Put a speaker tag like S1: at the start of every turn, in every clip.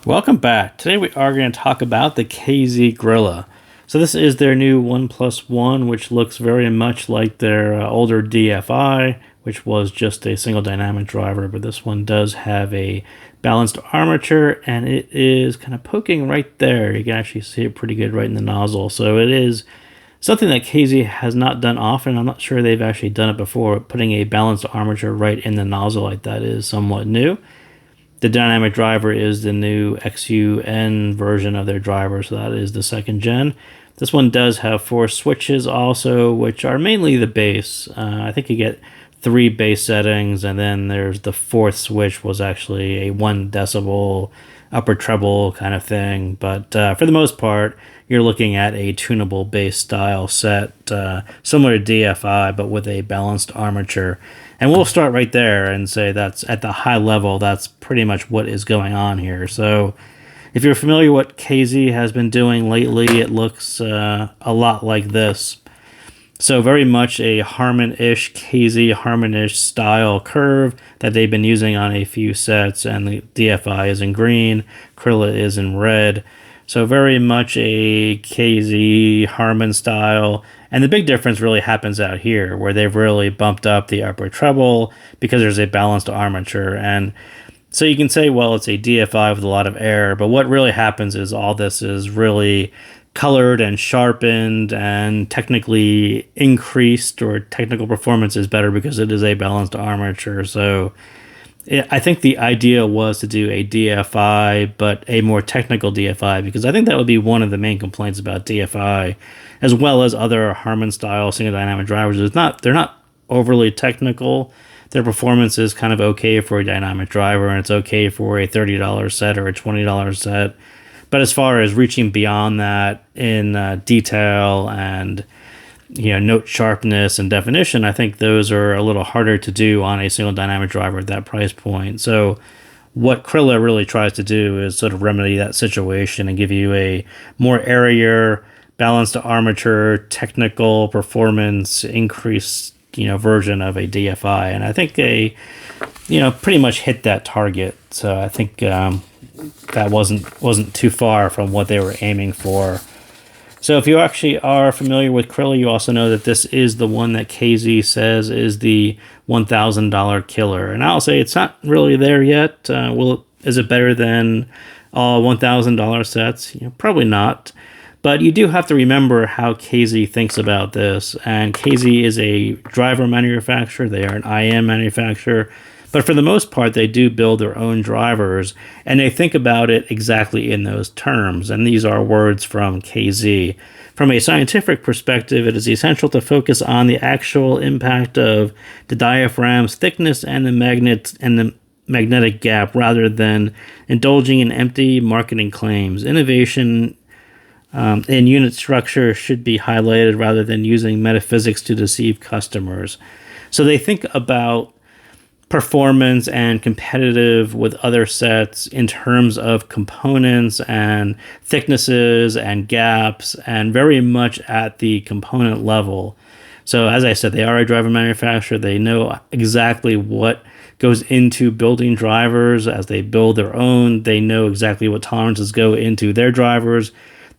S1: Welcome back. Today we are going to talk about the KZ Krila. So this is their new 1+1, which looks very much like their older DFI, which was just a single dynamic driver, but this one does have a balanced armature, and it is kind of poking right there. You can actually see it pretty good right in the nozzle. So it is something that KZ has not done often. I'm not sure they've actually done it before. Putting a balanced armature right in the nozzle like that is somewhat new. The dynamic driver is the new XUN version of their driver, so that is the second gen. This one does have 4 switches also, which are mainly the bass. I think you get 3 bass settings, and then there's the 4th switch was actually a 1 decibel upper treble kind of thing. But for the most part, you're looking at a tunable bass style set, similar to DFI, but with a balanced armature. And we'll start right there and say that's at the high level, that's pretty much what is going on here. So if you're familiar with what KZ has been doing lately, it looks a lot like this. So very much a Harman-ish, KZ Harman-ish style curve that they've been using on a few sets, and the DFI is in green, Krila is in red. So very much a KZ Harman style. And the big difference really happens out here, where they've really bumped up the upper treble because there's a balanced armature. And so you can say, well, it's a DFI with a lot of air, but what really happens is all this is really colored and sharpened and technically increased, or technical performance is better because it is a balanced armature. So I think the idea was to do a DFI, but a more technical DFI, because I think that would be one of the main complaints about DFI, as well as other Harman-style single dynamic drivers. They're not overly technical. Their performance is kind of okay for a dynamic driver, and it's okay for a $30 set or a $20 set. But as far as reaching beyond that in detail and note sharpness and definition, I think those are a little harder to do on a single dynamic driver at that price point. So what Krila really tries to do is sort of remedy that situation and give you a more airier, balanced armature, technical performance increased, version of a DFI. And I think they, pretty much hit that target. So I think that wasn't too far from what they were aiming for. So if you actually are familiar with Krila, you also know that this is the one that KZ says is the $1,000 killer. And I'll say it's not really there yet. Is it better than all $1,000 sets? Probably not. But you do have to remember how KZ thinks about this. And KZ is a driver manufacturer. They are an IM manufacturer. But for the most part, they do build their own drivers, and they think about it exactly in those terms. And these are words from KZ. From a scientific perspective, it is essential to focus on the actual impact of the diaphragm's thickness and the magnetic gap, rather than indulging in empty marketing claims. Innovation in unit structure should be highlighted rather than using metaphysics to deceive customers. So they think about performance and competitive with other sets in terms of components and thicknesses and gaps, and very much at the component level. So as I said, they are a driver manufacturer. They know exactly what goes into building drivers. As they build their own, they know exactly what tolerances go into their drivers.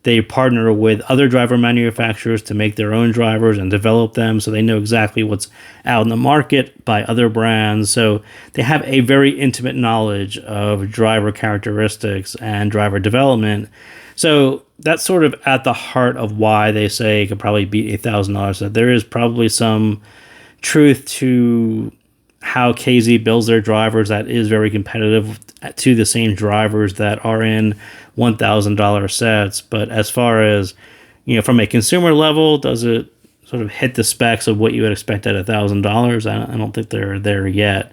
S1: They partner with other driver manufacturers to make their own drivers and develop them, so they know exactly what's out in the market by other brands. So they have a very intimate knowledge of driver characteristics and driver development. So that's sort of at the heart of why they say it could probably beat $1,000 set. There is probably some truth to how KZ builds their drivers that is very competitive to the same drivers that are in $1,000 sets. But as far as, from a consumer level, does it sort of hit the specs of what you would expect at $1,000? I don't think they're there yet.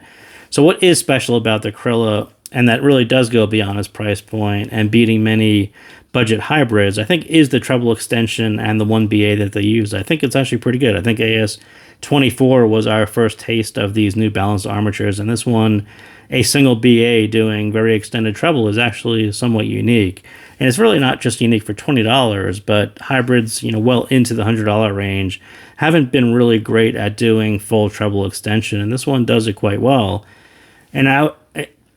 S1: So what is special about the Krila, and that really does go beyond its price point and beating many budget hybrids, I think, is the treble extension and the 1BA that they use. I think it's actually pretty good. I think AS24 was our first taste of these new balanced armatures, and this one, a single BA doing very extended treble, is actually somewhat unique. And it's really not just unique for $20, but hybrids, well into the $100 range haven't been really great at doing full treble extension, and this one does it quite well. And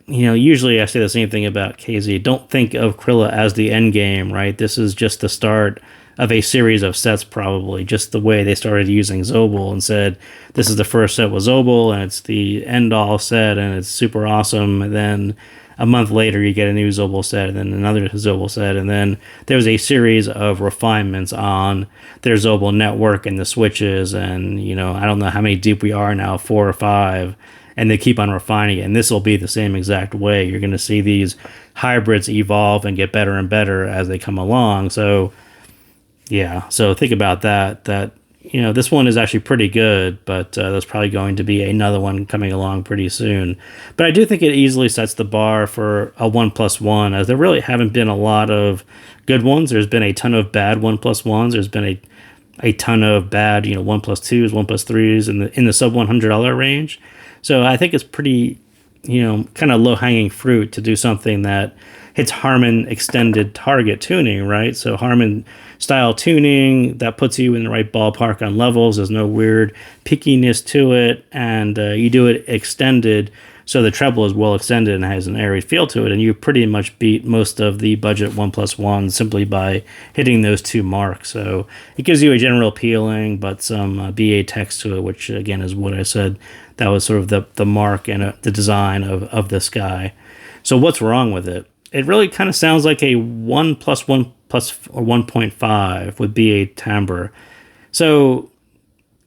S1: usually I say the same thing about KZ. Don't think of Krilla as the end game, right? This is just the start of a series of sets, probably. Just the way they started using Zobel and said, this is the first set with Zobel, and it's the end-all set, and it's super awesome. And then a month later, you get a new Zobel set, and then another Zobel set, and then there was a series of refinements on their Zobel network and the switches, and, I don't know how many deep we are now, 4 or 5, and they keep on refining it. And this will be the same exact way. You're going to see these hybrids evolve and get better and better as they come along. So, yeah. So think about that. This one is actually pretty good, but there's probably going to be another one coming along pretty soon. But I do think it easily sets the bar for a 1+1, as there really haven't been a lot of good ones. There's been a ton of bad 1+1s. There's been a ton of bad, 1+2s, 1+3s in the sub $100 range. So I think it's pretty, kind of low-hanging fruit to do something that hits Harman extended target tuning, right? So Harman style tuning that puts you in the right ballpark on levels. There's no weird peakiness to it, and you do it extended, so the treble is well extended and has an airy feel to it, and you pretty much beat most of the budget 1+1 simply by hitting those two marks. So it gives you a general peeling, but some BA text to it, which again is what I said. That was sort of the mark and the design of this guy. So what's wrong with it? It really kind of sounds like a 1+1 or 1.5 with BA timbre. So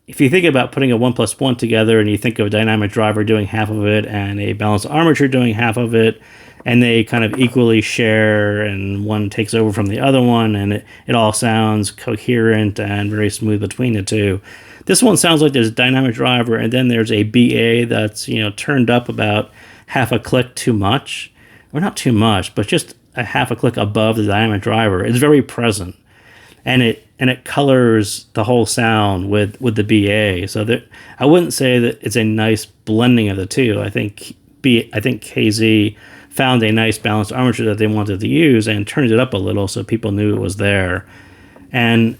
S1: if you think about putting a 1+1 together, and you think of a dynamic driver doing half of it and a balanced armature doing half of it, and they kind of equally share, and one takes over from the other one, and it all sounds coherent and very smooth between the two. This one sounds like there's a dynamic driver, and then there's a BA that's turned up about half a click too much, or not too much, but just a half a click above the dynamic driver. It's very present, and it colors the whole sound with the BA. So that I wouldn't say that it's a nice blending of the two. I think KZ found a nice balanced armature that they wanted to use and turned it up a little so people knew it was there. And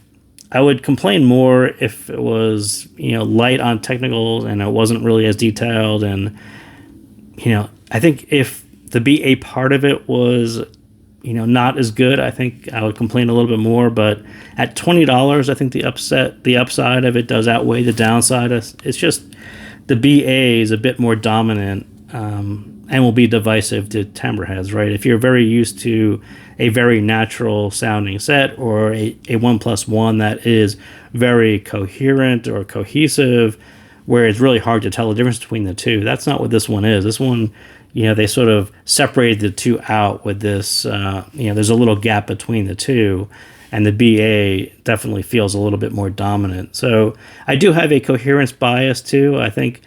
S1: I would complain more if it was, light on technicals and it wasn't really as detailed. And, I think if the BA part of it was, not as good, I think I would complain a little bit more. But at $20, I think the upside of it does outweigh the downside. It's just the BA is a bit more dominant, and will be divisive to timbre heads, right? If you're very used to a very natural sounding set, or a 1+1 that is very coherent or cohesive, where it's really hard to tell the difference between the two, that's not what this one is. This one, they sort of separated the two out with this, there's a little gap between the two, and the BA definitely feels a little bit more dominant. So I do have a coherence bias too. I think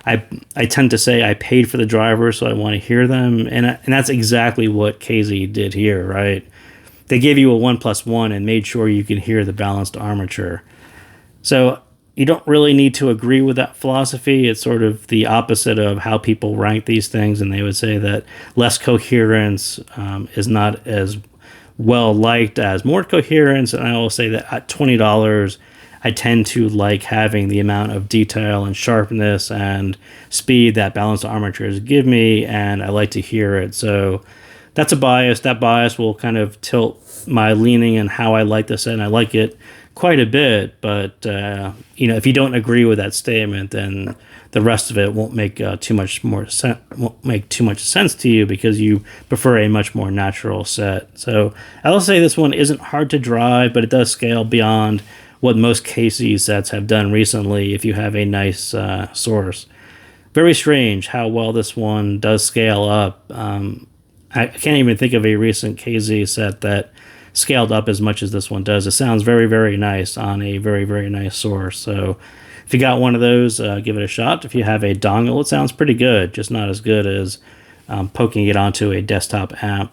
S1: I tend to say I paid for the drivers, so I want to hear them, and that's exactly what KZ did here, right? They gave you a 1+1 and made sure you can hear the balanced armature. So you don't really need to agree with that philosophy. It's sort of the opposite of how people rank these things, and they would say that less coherence is not as well liked as more coherence. And I will say that at $20, I tend to like having the amount of detail and sharpness and speed that balanced armatures give me, and I like to hear it. So that's a bias. That bias will kind of tilt my leaning and how I like this, and I like it quite a bit. But if you don't agree with that statement, then the rest of it won't make too much sense to you, because you prefer a much more natural set. So I will say this one isn't hard to drive, but it does scale beyond what most KZ sets have done recently if you have a nice source. Very strange how well this one does scale up. I can't even think of a recent KZ set that scaled up as much as this one does. It sounds very, very nice on a very, very nice source. So if you got one of those, give it a shot. If you have a dongle, it sounds pretty good, just not as good as poking it onto a desktop amp.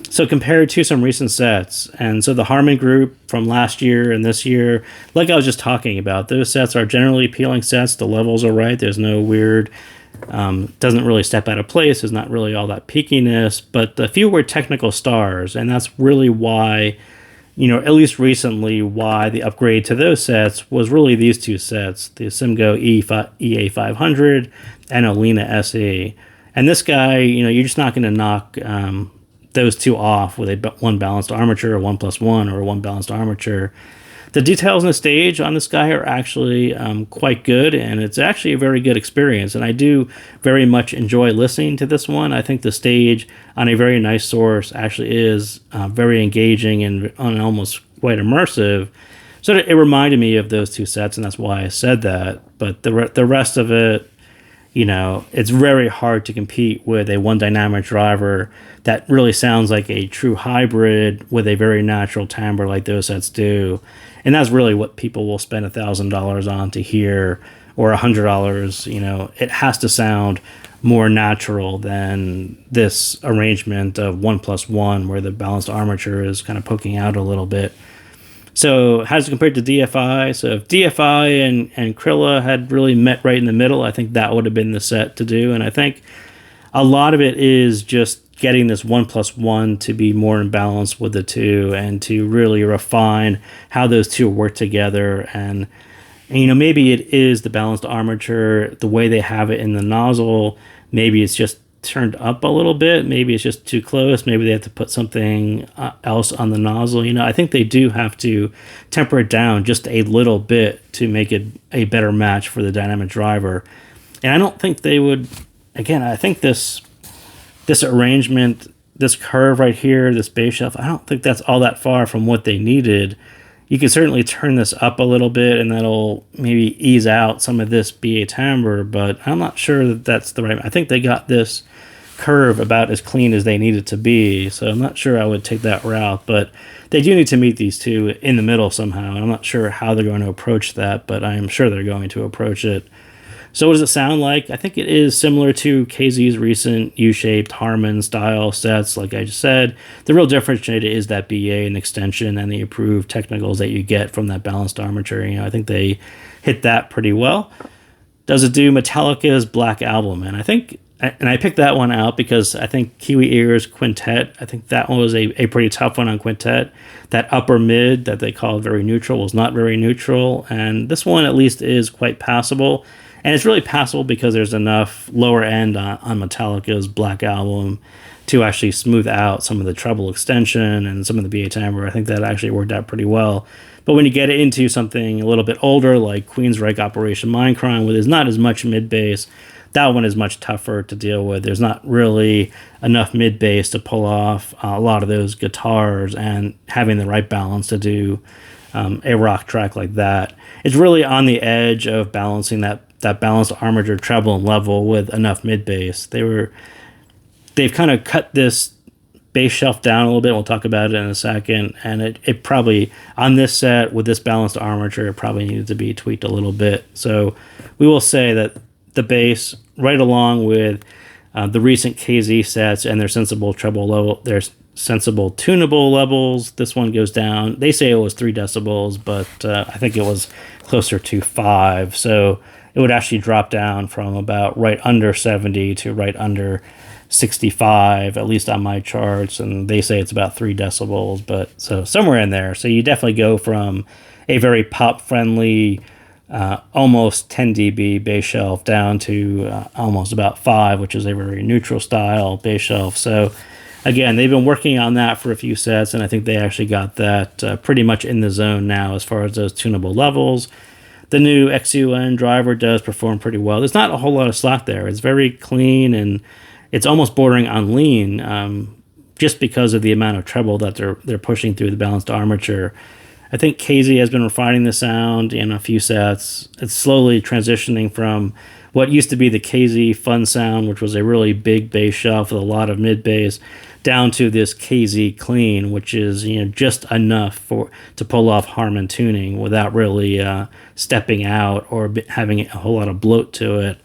S1: So compared to some recent sets, and so the Harman group from last year and this year, like I was just talking about, those sets are generally appealing sets. The levels are right. There's no weird, doesn't really step out of place. There's not really all that peakiness, but a few were technical stars, and that's really why, at least recently, why the upgrade to those sets was really these two sets, the Simgo EA500 and Olina SE. And this guy, you're just not going to knock those two off with one balanced armature, a 1+1, or a one balanced armature. The details on the stage on this guy are actually quite good, and it's actually a very good experience. And I do very much enjoy listening to this one. I think the stage on a very nice source actually is very engaging and almost quite immersive. So it reminded me of those two sets, and that's why I said that. But the rest of it, it's very hard to compete with a one dynamic driver that really sounds like a true hybrid with a very natural timbre like those sets do. And that's really what people will spend $1,000 on to hear, or $100. It has to sound more natural than this arrangement of 1+1, where the balanced armature is kind of poking out a little bit. So how does it compare to DFI? So if DFI and Krila had really met right in the middle, I think that would have been the set to do. And I think a lot of it is just getting this 1+1 to be more in balance with the two, and to really refine how those two work together. And maybe it is the balanced armature, the way they have it in the nozzle. Maybe it's just turned up a little bit. Maybe it's just too close. Maybe they have to put something else on the nozzle. I think they do have to temper it down just a little bit to make it a better match for the dynamic driver. And I don't think they would. Again, I think this arrangement, this curve right here, this bass shelf, I don't think that's all that far from what they needed. You can certainly turn this up a little bit, and that'll maybe ease out some of this BA timbre, but I'm not sure that that's the right. I think they got this curve about as clean as they need it to be, so I'm not sure I would take that route, but they do need to meet these two in the middle somehow, and I'm not sure how they're going to approach that, but I am sure they're going to approach it. So what does it sound like? I think it is similar to KZ's recent U-shaped Harman style sets, like I just said. The real differentiator is that BA and extension and the improved technicals that you get from that balanced armature. I think they hit that pretty well. Does it do Metallica's Black Album? And I picked that one out because I think Kiwi Ears Quintet, I think that one was a pretty tough one on Quintet. That upper mid that they called very neutral was not very neutral, and this one at least is quite passable. And it's really passable because there's enough lower end on Metallica's Black Album to actually smooth out some of the treble extension and some of the BA timbre. I think that actually worked out pretty well. But when you get into something a little bit older, like Queensryche Operation Mindcrime, where there's not as much mid bass, that one is much tougher to deal with. There's not really enough mid bass to pull off a lot of those guitars, and having the right balance to do a rock track like that. It's really on the edge of balancing that balanced armature treble and level with enough mid bass. They've kind of cut this bass shelf down a little bit. We'll talk about it in a second. And it probably, on this set with this balanced armature, it probably needed to be tweaked a little bit. So we will say that the bass, right along with the recent KZ sets and their sensible treble level, their sensible tunable levels, this one goes down. They say it was 3 decibels, but I think it was closer to 5. So it would actually drop down from about right under 70 to right under 65, at least on my charts, and they say it's about 3 decibels, but so somewhere in there. So you definitely go from a very pop-friendly, almost 10 dB bass shelf down to almost about 5, which is a very neutral style bass shelf. So again, they've been working on that for a few sets, and I think they actually got that pretty much in the zone now as far as those tunable levels. The new XUN driver does perform pretty well. There's not a whole lot of slack there. It's very clean, and it's almost bordering on lean, just because of the amount of treble that they're pushing through the balanced armature. I think KZ has been refining the sound in a few sets. It's slowly transitioning from what used to be the KZ Fun Sound, which was a really big bass shelf with a lot of mid bass, down to this KZ Clean, which is just enough to pull off Harman tuning without really stepping out or having a whole lot of bloat to it.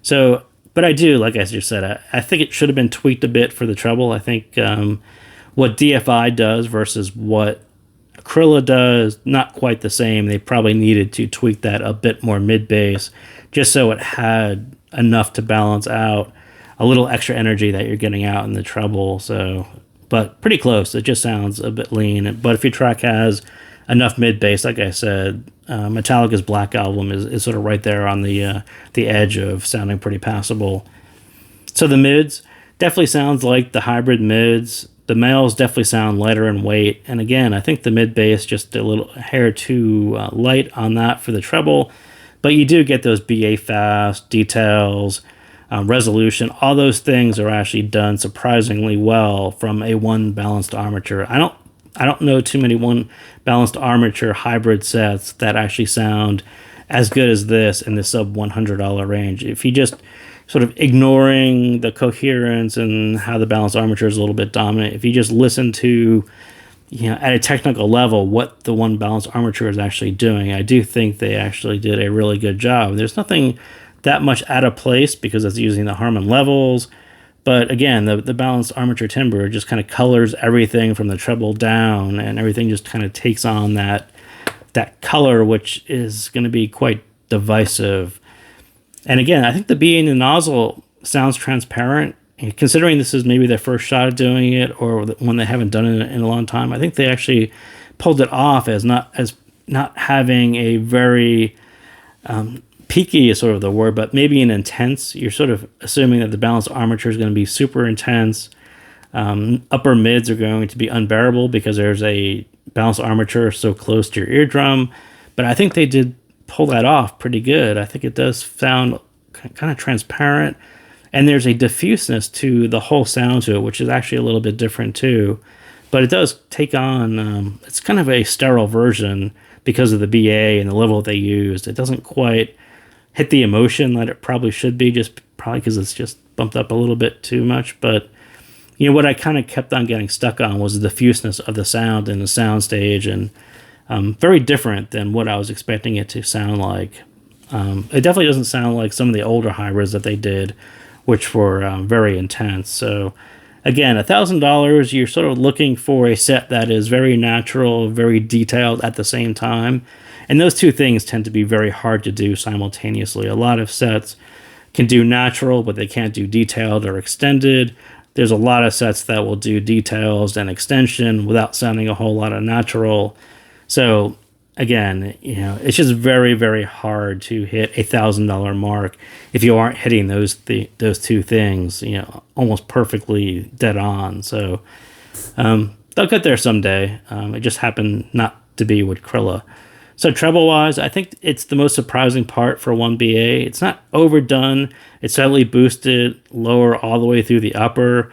S1: So, but I do, like I just said, I think it should have been tweaked a bit for the treble. I think what DFI does versus what Krila does, not quite the same. They probably needed to tweak that a bit more mid bass, just so it had enough to balance out a little extra energy that you're getting out in the treble. So, but pretty close. It just sounds a bit lean. But if your track has enough mid bass, like I said, Metallica's Black Album is sort of right there on the edge of sounding pretty passable. So the mids definitely sounds like the hybrid mids. The males definitely sound lighter in weight. And again, I think the mid bass just a little hair too light on that for the treble. But you do get those BA fast details, resolution. All those things are actually done surprisingly well from a one balanced armature. I don't know too many one balanced armature hybrid sets that actually sound as good as this in the sub $100 range. If you just sort of ignoring the coherence and how the balanced armature is a little bit dominant, if you just listen to, at a technical level, what the one balanced armature is actually doing, I do think they actually did a really good job. There's nothing that much out of place because it's using the Harman levels. But again, the balanced armature timbre just kind of colors everything from the treble down, and everything just kind of takes on that color, which is going to be quite divisive. And again, I think the BA in the nozzle sounds transparent. And considering this is maybe their first shot at doing it, or when they haven't done it in a long time, I think they actually pulled it off as not having a very peaky is sort of the word, but maybe an intense. You're sort of assuming that the balanced armature is going to be super intense. Upper mids are going to be unbearable because there's a balanced armature so close to your eardrum. But I think they did pull that off pretty good. I think it does sound kind of transparent, and there's a diffuseness to the whole sound to it, which is actually a little bit different too. But it does take on, it's kind of a sterile version because of the BA and the level that they used. It doesn't quite hit the emotion that it probably should be, just probably because it's just bumped up a little bit too much. But what I kind of kept on getting stuck on was the diffuseness of the sound and the sound stage, and very different than what I was expecting it to sound like. It definitely doesn't sound like some of the older hybrids that they did, which were very intense. So again, $1,000, you're sort of looking for a set that is very natural, very detailed at the same time. And those two things tend to be very hard to do simultaneously. A lot of sets can do natural, but they can't do detailed or extended. There's a lot of sets that will do details and extension without sounding a whole lot of natural. So again, it's just very, very hard to hit $1,000 mark if you aren't hitting those two things, almost perfectly dead on. So they'll get there someday. It just happened not to be with Krila. So treble-wise, I think it's the most surprising part for 1BA. It's not overdone. It's slightly boosted lower all the way through the upper.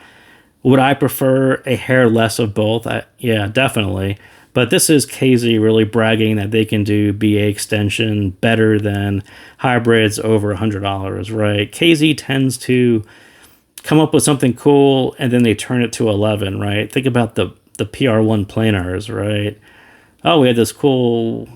S1: Would I prefer a hair less of both? Yeah, definitely. But this is KZ really bragging that they can do BA extension better than hybrids over $100, right? KZ tends to come up with something cool and then they turn it to 11, right? Think about the PR1 planars, right? Oh, we had this cool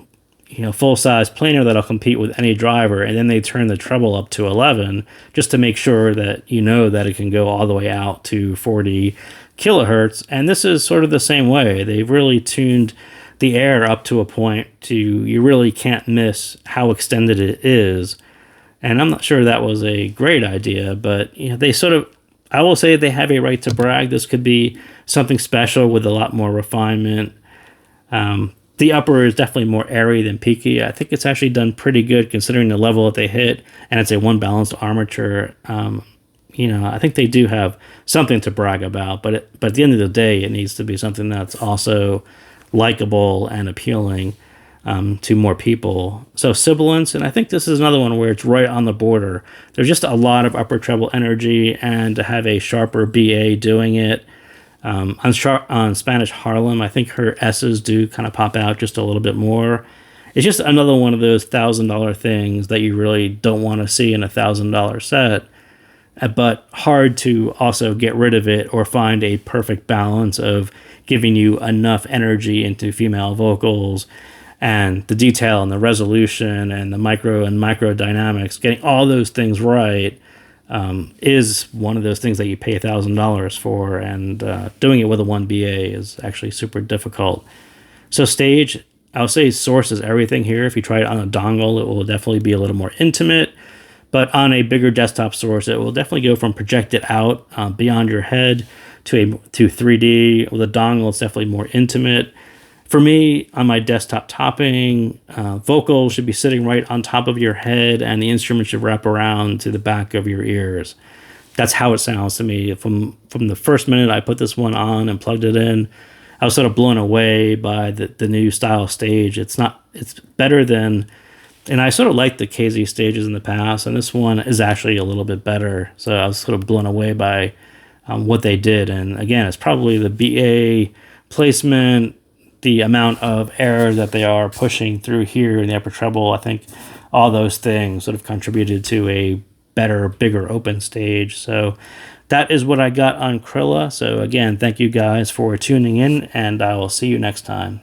S1: full-size planar that'll compete with any driver, and then they turn the treble up to 11 just to make sure that that it can go all the way out to 40 kilohertz. And this is sort of the same way. They've really tuned the air up to a point you really can't miss how extended it is. And I'm not sure that was a great idea, but they sort of, I will say they have a right to brag. This could be something special with a lot more refinement. The upper is definitely more airy than peaky. I think it's actually done pretty good considering the level that they hit, and it's a one balanced armature. I think they do have something to brag about, but at the end of the day, it needs to be something that's also likable and appealing to more people. So sibilance, and I think this is another one where it's right on the border. There's just a lot of upper treble energy, and to have a sharper BA doing it. On Spanish Harlem, I think her S's do kind of pop out just a little bit more. It's just another one of those $1,000 things that you really don't want to see in a $1,000 set, but hard to also get rid of it or find a perfect balance of giving you enough energy into female vocals and the detail and the resolution and the micro dynamics. Getting all those things right is one of those things that you pay $1,000 for, and doing it with a 1BA is actually super difficult. So stage, I would say source is everything here. If you try it on a dongle, it will definitely be a little more intimate, but on a bigger desktop source, it will definitely go from projected out beyond your head to 3D. With a dongle, it's definitely more intimate. For me, on my desktop topping, vocals should be sitting right on top of your head, and the instrument should wrap around to the back of your ears. that's how it sounds to me. From the first minute I put this one on and plugged it in, I was sort of blown away by the new style stage. It's better than, and I sort of liked the KZ stages in the past, and this one is actually a little bit better. So I was sort of blown away by what they did. And again, it's probably the BA placement, the amount of air that they are pushing through here in the upper treble. I think all those things sort of contributed to a better, bigger open stage. So that is what I got on Krila. So again, thank you guys for tuning in, and I will see you next time.